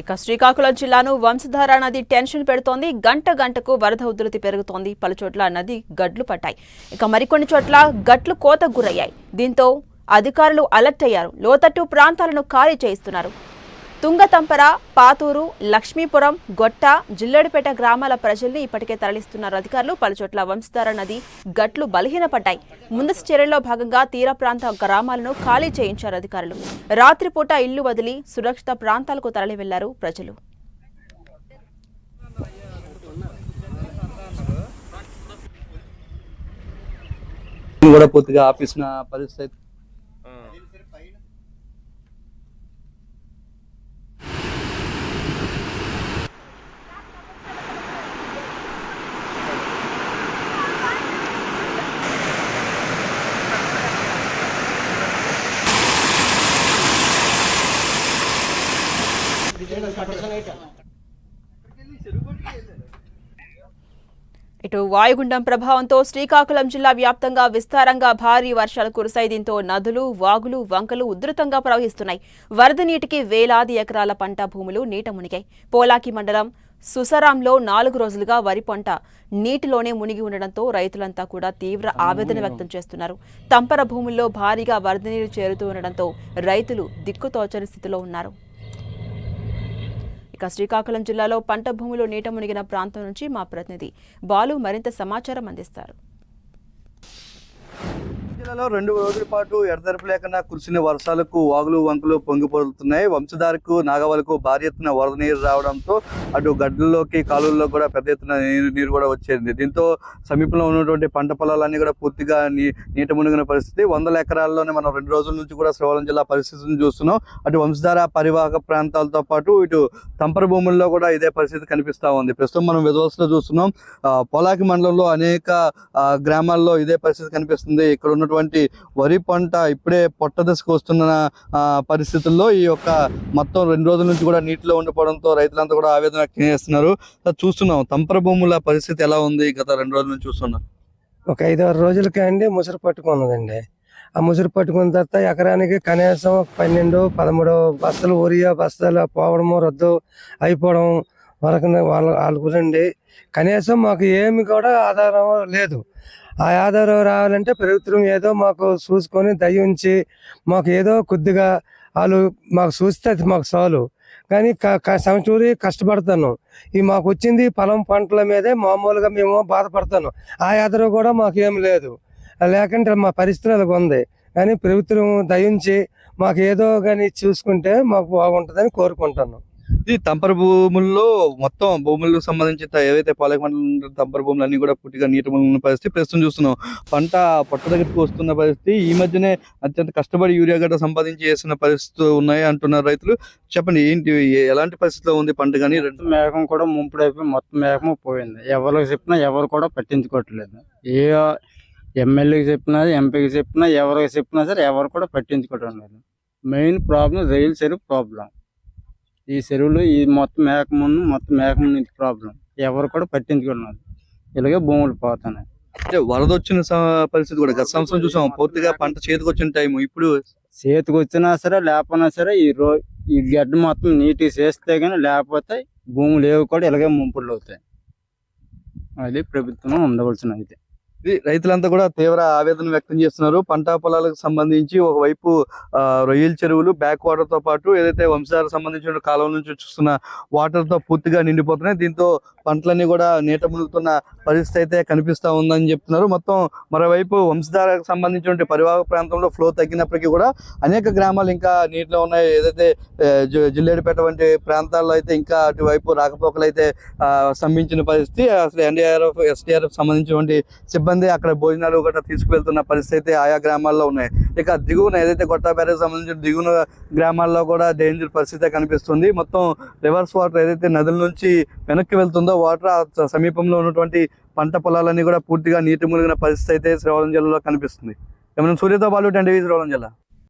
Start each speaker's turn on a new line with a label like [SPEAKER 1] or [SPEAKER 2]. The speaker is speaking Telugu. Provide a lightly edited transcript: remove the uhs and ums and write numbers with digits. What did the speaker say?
[SPEAKER 1] ఇక శ్రీకాకుళం జిల్లాను వంశధార నది టెన్షన్ పెడుతోంది. గంట గంటకు వరద ఉధృతి పెరుగుతోంది. పలుచోట్ల నది గడ్లు పట్టాయి. ఇక మరికొన్ని చోట్ల గట్లు కోతకు గురయ్యాయి. దీంతో అధికారులు అలర్ట్ అయ్యారు. లోతట్టు ప్రాంతాలను ఖాళీ చేయిస్తున్నారు. తుంగతంపర, పాతూరు, లక్ష్మీపురం, గొట్ట, జిల్లెడిపేట గ్రామాల ప్రజల్ని ఇప్పటికే తరలిస్తున్నారు అధికారులు. పలుచోట్ల వంశధార నది గట్లు బలహీనపడ్డాయి. ముందస్తు చర్యల్లో భాగంగా తీర ప్రాంత గ్రామాలను ఖాళీ చేయించారు అధికారులు. రాత్రిపూట ఇళ్లు వదిలి సురక్షిత ప్రాంతాలకు తరలి వెళ్లారు ప్రజలు.
[SPEAKER 2] కూడా పూర్తిగా ఆపేసిన పరిస్థితి.
[SPEAKER 1] ఇటు వాయుగుండం ప్రభావంతో శ్రీకాకుళం జిల్లా వ్యాప్తంగా విస్తారంగా భారీ వర్షాలు కురిశాయి. దీంతో నదులు, వాగులు, వంకలు ఉధృతంగా ప్రవహిస్తున్నాయి. వరద నీటికి వేలాది ఎకరాల పంట భూములు నీట మునిగాయి. పోలాకి మండలం సుసరాంలో 4 రోజులుగా వరి పంట నీటిలోనే మునిగి ఉండడంతో రైతులంతా కూడా తీవ్ర ఆవేదన వ్యక్తం చేస్తున్నారు. తంపర భూముల్లో భారీగా వరద నీరు చేరుతూ ఉండడంతో రైతులు దిక్కుతోచని స్థితిలో ఉన్నారు. ఇక శ్రీకాకుళం జిల్లాలో పంట భూములు నీట మునిగిన ప్రాంతం నుంచి మా ప్రతినిధి బాలు మరింత సమాచారం అందిస్తారు.
[SPEAKER 2] జిల్లాలో 2 రోజుల పాటు ఎడతెరపు లేకుండా కురిసిన వర్షాలకు వాగులు వంకలు పొంగిపోతున్నాయి. వంశధారకు నాగవలకు భారీ ఎత్తున వరద నీరు రావడంతో అటు గడ్డల్లోకి కాలువల్లో కూడా పెద్ద ఎత్తున నీరు కూడా వచ్చేది. దీంతో సమీపంలో ఉన్నటువంటి పంట పొలాలన్నీ కూడా పూర్తిగా నీట మునిగిన పరిస్థితి. 100 ఎకరాల్లోనే మనం 2 రోజుల నుంచి కూడా శ్రీకాకుళం జిల్లా పరిస్థితిని చూస్తున్నాం. అటు వంశధార పరివాహక ప్రాంతాలతో పాటు ఇటు తంపర భూముల్లో కూడా ఇదే పరిస్థితి కనిపిస్తా ఉంది. ప్రస్తుతం మనం విజువల్స్ లో చూస్తున్నాం. పోలాకి మండలంలో అనేక గ్రామాల్లో ఇదే పరిస్థితి కనిపిస్తుంది. ఇక్కడ ఉన్నటువంటి వరి పంట ఇప్పుడే పొట్ట దశకు వస్తున్న పరిస్థితుల్లో ఈ యొక్క మొత్తం 2 రోజుల నుంచి కూడా నీటిలో ఉండిపోవడంతో రైతులంతా కూడా ఆవేదన వ్యక్తం చేస్తున్నారు. చూస్తున్నాం తంపర భూముల పరిస్థితి ఎలా ఉంది గత 2 రోజుల నుంచి చూస్తున్నాం.
[SPEAKER 3] ఒక 5-6 రోజులకే అండి ముసురు పట్టుకున్నదండి. ఆ ముసురు పట్టుకున్న తర్వాత ఎకరానికి కనీసం 12-13 బస్తాలు ఊరియా బస్తాలు పోవడము రద్దు అయిపోవడం వరకు వాళ్ళు గురండి. కనీసం మాకు ఏమి కూడా ఆధారం లేదు. ఆ ఆధారం రావాలంటే ప్రభుత్వం ఏదో మాకు చూసుకొని దయ ఉంచి మాకు ఏదో కొద్దిగా వాళ్ళు మాకు చూస్తే అది మాకు చాలు. కానీ సంవత్సరం కష్టపడతాను. ఈ మాకు వచ్చింది పొలం పంటల మీదే మామూలుగా మేము బాధపడతాను. ఆ ఆధారం కూడా మాకు ఏమి లేదు. లేకుంటే మా పరిస్థితులకు ఉంది. కానీ ప్రభుత్వం దయ ఉంచి మాకు ఏదో కానీ చూసుకుంటే మాకు బాగుంటుందని కోరుకుంటాను.
[SPEAKER 2] ఈ తంపర భూముల్లో మొత్తం భూములకు సంబంధించి ఏవైతే పాలక మండలం తంపర భూములు అన్ని కూడా పూర్తిగా నీటి మునిగిన పరిస్థితి ప్రస్తుతం చూస్తున్నాం. పంట పొట్ట దగ్గరికి వస్తున్న పరిస్థితి. ఈ మధ్యనే అత్యంత కష్టపడి యూరియా గట్ట సంపాదించి చేస్తున్న పరిస్థితులు ఉన్నాయి అంటున్నారు రైతులు. చెప్పండి, ఏంటి ఎలాంటి పరిస్థితిలో ఉంది పంట? కానీ
[SPEAKER 4] మేఘం కూడా ముంపుడైపోయి మొత్తం మేఘము పోయింది. ఎవరికి చెప్పినా ఎవరు కూడా పట్టించుకోవట్లేదు. ఏ ఎమ్మెల్యేకి చెప్పినా ఎంపీకి చెప్పినా ఎవరికి చెప్పినా సరే ఎవరు కూడా పట్టించుకోవటం లేదు. మెయిన్ ప్రాబ్లం రైలు చెరువు ప్రాబ్లం. ఈ చెరువులు ఈ మొత్తం మేకముందు నుంచి ప్రాబ్లం. ఎవరు కూడా పట్టించుకున్నారు. ఇలాగే భూములు పోతున్నాయి.
[SPEAKER 2] అంటే వరద వచ్చిన పరిస్థితి కూడా గత సంవత్సరం చూసాం. పూర్తిగా పంట చేతికి వచ్చిన టైం ఇప్పుడు
[SPEAKER 4] చేతికి వచ్చినా సరే లేకపోయినా సరే ఈ గడ్డ మొత్తం నీటికి చేస్తే కానీ లేకపోతే భూములు ఏవి కూడా ఇలాగే ముంపులు అవుతాయి. అది ప్రభుత్వం ఉండవలసిన అయితే.
[SPEAKER 2] రైతులంతా కూడా తీవ్ర ఆవేదన వ్యక్తం చేస్తున్నారు. పంట పొలాలకు సంబంధించి ఒకవైపు రొయ్యల చెరువులు బ్యాక్ వాటర్ తో పాటు ఏదైతే వంశధారకు సంబంధించిన కాలువ నుంచి చూస్తున్న వాటర్ తో పూర్తిగా నిండిపోతున్నాయి. దీంతో పంటలన్నీ కూడా నీట మునుగుతున్న పరిస్థితి అయితే కనిపిస్తా ఉందని చెప్తున్నారు. మొత్తం మరోవైపు వంశధారకు సంబంధించిన పరివాహక ప్రాంతంలో ఫ్లో తగ్గినప్పటికీ కూడా అనేక గ్రామాలు ఇంకా నీటిలో ఉన్నాయి. ఏదైతే జిల్లేడిపేట వంటి ప్రాంతాల్లో అయితే ఇంకా అటువైపు రాకపోకలు అయితే స్తంభించిన పరిస్థితి. అసలు ఎన్డీఆర్ఎఫ్ ఎస్డీఆర్ఎఫ్ సంబంధించినటువంటి సిబ్బంది అక్కడ భోజనాలు కూడా తీసుకువెళ్తున్న పరిస్థితి ఆయా గ్రామాల్లో ఉన్నాయి. ఇక దిగువన ఏదైతే గొట్టా బ్యారేజ్ సంబంధించిన దిగువన గ్రామాల్లో కూడా డేంజర్ పరిస్థితి కనిపిస్తుంది. మొత్తం రివర్స్ వాటర్ ఏదైతే నదుల నుంచి వెనక్కి వెళ్తుందో వాటర్ సమీపంలో ఉన్నటువంటి పంట పొలాలన్నీ కూడా పూర్తిగా నీటి మునిగిన పరిస్థితి అయితే శ్రీకాకుళం జిల్లాలో కనిపిస్తుంది. ఏమైనా సూర్యతో పాటు శ్రీకాకుళం జిల్లా.